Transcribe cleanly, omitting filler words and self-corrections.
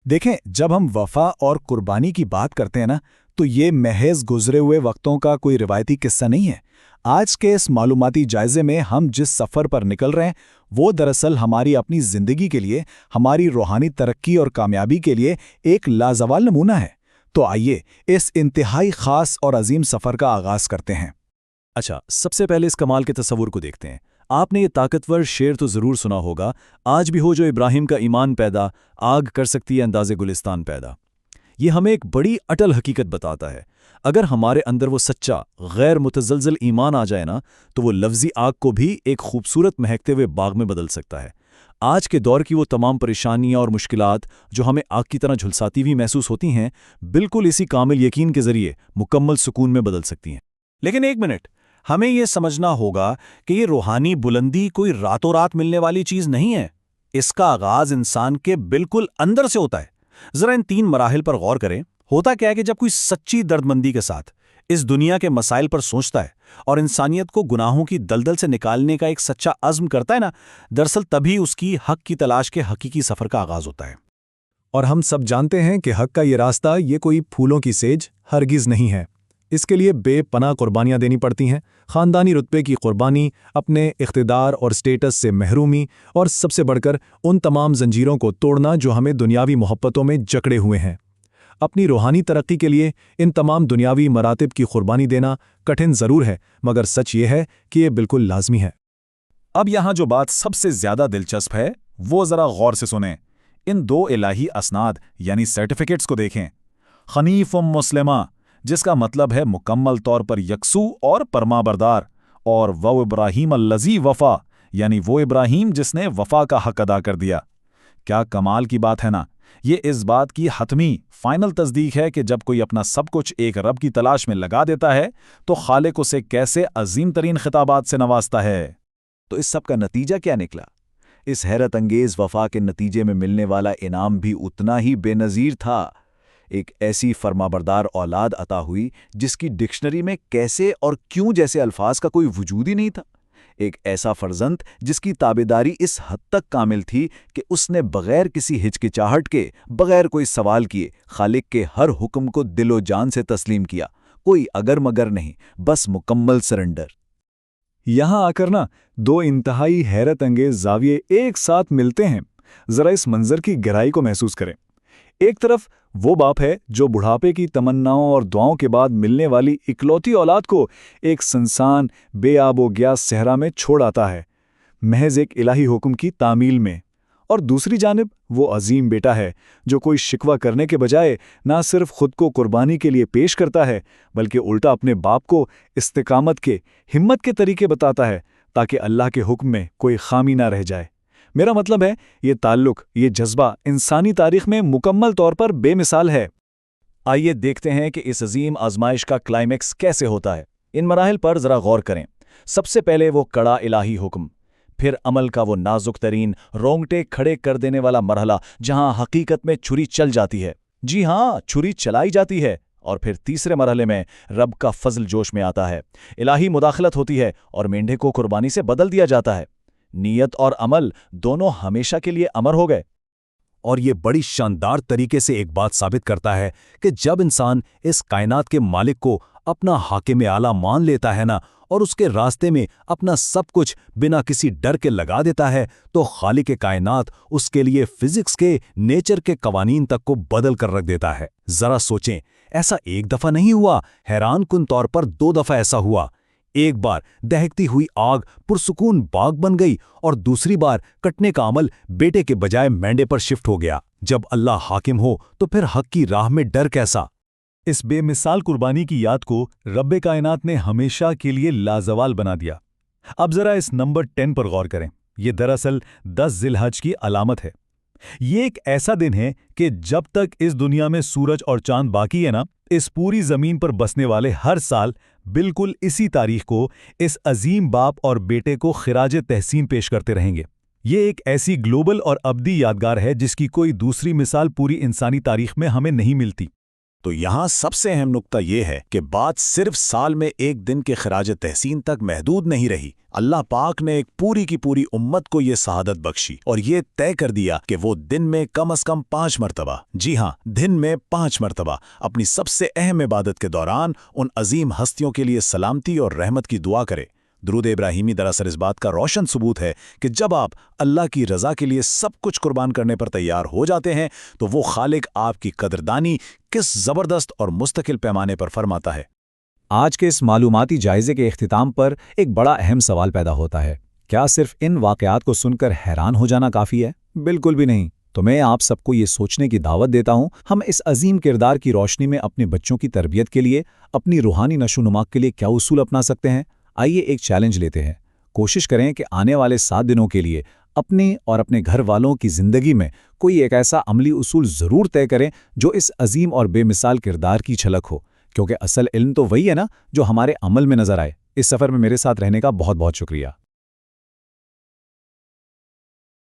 دیکھیں، جب ہم وفا اور قربانی کی بات کرتے ہیں نا، تو یہ محض گزرے ہوئے وقتوں کا کوئی روایتی قصہ نہیں ہے۔ آج کے اس معلوماتی جائزے میں ہم جس سفر پر نکل رہے ہیں، وہ دراصل ہماری اپنی زندگی کے لیے، ہماری روحانی ترقی اور کامیابی کے لیے ایک لازوال نمونہ ہے۔ تو آئیے اس انتہائی خاص اور عظیم سفر کا آغاز کرتے ہیں۔ اچھا، سب سے پہلے اس کمال کے تصور کو دیکھتے ہیں۔ آپ نے یہ طاقتور شعر تو ضرور سنا ہوگا، آج بھی ہو جو ابراہیم کا ایمان پیدا، آگ کر سکتی ہے انداز گلستان پیدا۔ یہ ہمیں ایک بڑی اٹل حقیقت بتاتا ہے۔ اگر ہمارے اندر وہ سچا، غیر متزلزل ایمان آ جائے نا، تو وہ لفظی آگ کو بھی ایک خوبصورت مہکتے ہوئے باغ میں بدل سکتا ہے۔ آج کے دور کی وہ تمام پریشانیاں اور مشکلات جو ہمیں آگ کی طرح جھلساتی ہوئی محسوس ہوتی ہیں، بالکل اسی کامل یقین کے ذریعے مکمل سکون میں بدل سکتی ہیں۔ لیکن ایک منٹ، ہمیں یہ سمجھنا ہوگا کہ یہ روحانی بلندی کوئی راتوں رات ملنے والی چیز نہیں ہے۔ اس کا آغاز انسان کے بالکل اندر سے ہوتا ہے۔ ذرا ان 3 مراحل پر غور کریں۔ ہوتا کیا ہے کہ جب کوئی سچی دردمندی کے ساتھ اس دنیا کے مسائل پر سوچتا ہے اور انسانیت کو گناہوں کی دلدل سے نکالنے کا ایک سچا عزم کرتا ہے نا، دراصل تبھی اس کی حق کی تلاش کے حقیقی سفر کا آغاز ہوتا ہے۔ اور ہم سب جانتے ہیں کہ حق کا یہ راستہ، یہ کوئی پھولوں کی سیج ہرگز نہیں ہے۔ اس کے لیے بے پناہ قربانیاں دینی پڑتی ہیں، خاندانی رتبے کی قربانی، اپنے اقتدار اور سٹیٹس سے محرومی، اور سب سے بڑھ کر ان تمام زنجیروں کو توڑنا جو ہمیں دنیاوی محبتوں میں جکڑے ہوئے ہیں۔ اپنی روحانی ترقی کے لیے ان تمام دنیاوی مراتب کی قربانی دینا کٹھن ضرور ہے، مگر سچ یہ ہے کہ یہ بالکل لازمی ہے۔ اب یہاں جو بات سب سے زیادہ دلچسپ ہے، وہ ذرا غور سے سنیں۔ ان 2 الہی اسناد یعنی سرٹیفکیٹس کو دیکھیں۔ حنیف مسلمہ، جس کا مطلب ہے مکمل طور پر یکسو اور پرما بردار، اور وہ ابراہیم الذی وفا، یعنی وہ ابراہیم جس نے وفا کا حق ادا کر دیا۔ کیا کمال کی بات ہے نا؟ یہ اس بات کی حتمی فائنل تصدیق ہے کہ جب کوئی اپنا سب کچھ ایک رب کی تلاش میں لگا دیتا ہے تو خالق اسے کیسے عظیم ترین خطابات سے نوازتا ہے۔ تو اس سب کا نتیجہ کیا نکلا؟ اس حیرت انگیز وفا کے نتیجے میں ملنے والا انعام بھی اتنا ہی بے نظیر تھا۔ ایک ایسی فرمانبردار اولاد عطا ہوئی جس کی ڈکشنری میں کیسے اور کیوں جیسے الفاظ کا کوئی وجود ہی نہیں تھا۔ ایک ایسا فرزند جس کی تابعداری اس حد تک کامل تھی کہ اس نے بغیر کسی ہچکچاہٹ کے، بغیر کوئی سوال کیے، خالق کے ہر حکم کو دل و جان سے تسلیم کیا۔ کوئی اگر مگر نہیں، بس مکمل سرنڈر۔ یہاں آ کر نا 2 انتہائی حیرت انگیز زاویے ایک ساتھ ملتے ہیں۔ ذرا اس منظر کی گہرائی کو محسوس کریں۔ ایک طرف وہ باپ ہے جو بڑھاپے کی تمناؤں اور دعاؤں کے بعد ملنے والی اکلوتی اولاد کو ایک سنسان، بے آب و گیا صحرا میں چھوڑ آتا ہے، محض ایک الہی حکم کی تعمیل میں۔ اور دوسری جانب وہ عظیم بیٹا ہے جو کوئی شکوہ کرنے کے بجائے نہ صرف خود کو قربانی کے لیے پیش کرتا ہے، بلکہ الٹا اپنے باپ کو استقامت کے، ہمت کے طریقے بتاتا ہے تاکہ اللہ کے حکم میں کوئی خامی نہ رہ جائے۔ میرا مطلب ہے، یہ تعلق، یہ جذبہ انسانی تاریخ میں مکمل طور پر بے مثال ہے۔ آئیے دیکھتے ہیں کہ اس عظیم آزمائش کا کلائمیکس کیسے ہوتا ہے۔ ان مراحل پر ذرا غور کریں۔ سب سے پہلے وہ کڑا الہی حکم، پھر عمل کا وہ نازک ترین، رونگٹے کھڑے کر دینے والا مرحلہ جہاں حقیقت میں چھری چل جاتی ہے، جی ہاں، چھری چلائی جاتی ہے، اور پھر تیسرے مرحلے میں رب کا فضل جوش میں آتا ہے، الہی مداخلت ہوتی ہے اور مینڈھے کو قربانی سے بدل دیا جاتا ہے۔ نیت اور عمل دونوں ہمیشہ کے لیے امر ہو گئے۔ اور یہ بڑی شاندار طریقے سے ایک بات ثابت کرتا ہے کہ جب انسان اس کائنات کے مالک کو اپنا حاکم اعلیٰ مان لیتا ہے نا، اور اس کے راستے میں اپنا سب کچھ بنا کسی ڈر کے لگا دیتا ہے، تو خالق کائنات اس کے لیے فزکس کے، نیچر کے قوانین تک کو بدل کر رکھ دیتا ہے۔ ذرا سوچیں، ایسا ایک دفعہ نہیں ہوا، حیران کن طور پر 2 دفعہ ایسا ہوا۔ ایک بار دہکتی ہوئی آگ پرسکون باغ بن گئی، اور دوسری بار کٹنے کا عمل بیٹے کے بجائے مینڈے پر شفٹ ہو گیا۔ جب اللہ حاکم ہو تو پھر حق کی راہ میں ڈر کیسا؟ اس بے مثال قربانی کی یاد کو رب کائنات نے ہمیشہ کے لیے لازوال بنا دیا۔ اب ذرا اس نمبر 10 پر غور کریں۔ یہ دراصل 10 ذی الحج کی علامت ہے۔ یہ ایک ایسا دن ہے کہ جب تک اس دنیا میں سورج اور چاند باقی ہے نا، اس پوری زمین پر بسنے والے ہر سال بالکل اسی تاریخ کو اس عظیم باپ اور بیٹے کو خراج تحسین پیش کرتے رہیں گے۔ یہ ایک ایسی گلوبل اور ابدی یادگار ہے جس کی کوئی دوسری مثال پوری انسانی تاریخ میں ہمیں نہیں ملتی۔ تو یہاں سب سے اہم نقطہ یہ ہے کہ بات صرف سال میں ایک دن کے خراج تحسین تک محدود نہیں رہی۔ اللہ پاک نے ایک پوری کی پوری امت کو یہ سعادت بخشی اور یہ طے کر دیا کہ وہ دن میں کم از کم 5 مرتبہ، جی ہاں، دن میں 5 مرتبہ اپنی سب سے اہم عبادت کے دوران ان عظیم ہستیوں کے لیے سلامتی اور رحمت کی دعا کرے۔ درود ابراہیمی دراصل اس بات کا روشن ثبوت ہے کہ جب آپ اللہ کی رضا کے لیے سب کچھ قربان کرنے پر تیار ہو جاتے ہیں تو وہ خالق آپ کی قدردانی کس زبردست اور مستقل پیمانے پر فرماتا ہے۔ آج کے اس معلوماتی جائزے کے اختتام پر ایک بڑا اہم سوال پیدا ہوتا ہے، کیا صرف ان واقعات کو سن کر حیران ہو جانا کافی ہے؟ بالکل بھی نہیں۔ تو میں آپ سب کو یہ سوچنے کی دعوت دیتا ہوں، ہم اس عظیم کردار کی روشنی میں اپنے بچوں کی تربیت کے لیے، اپنی روحانی نشو و نما کے لیے کیا اصول اپنا سکتے ہیں؟ آئیے ایک چیلنج لیتے ہیں۔ کوشش کریں کہ آنے والے 7 دنوں کے لیے اپنے اور اپنے گھر والوں کی زندگی میں کوئی ایک ایسا عملی اصول ضرور طے کریں جو اس عظیم اور بے مثال کردار کی جھلک ہو، کیونکہ اصل علم تو وہی ہے نا جو ہمارے عمل میں نظر آئے۔ اس سفر میں میرے ساتھ رہنے کا بہت بہت شکریہ۔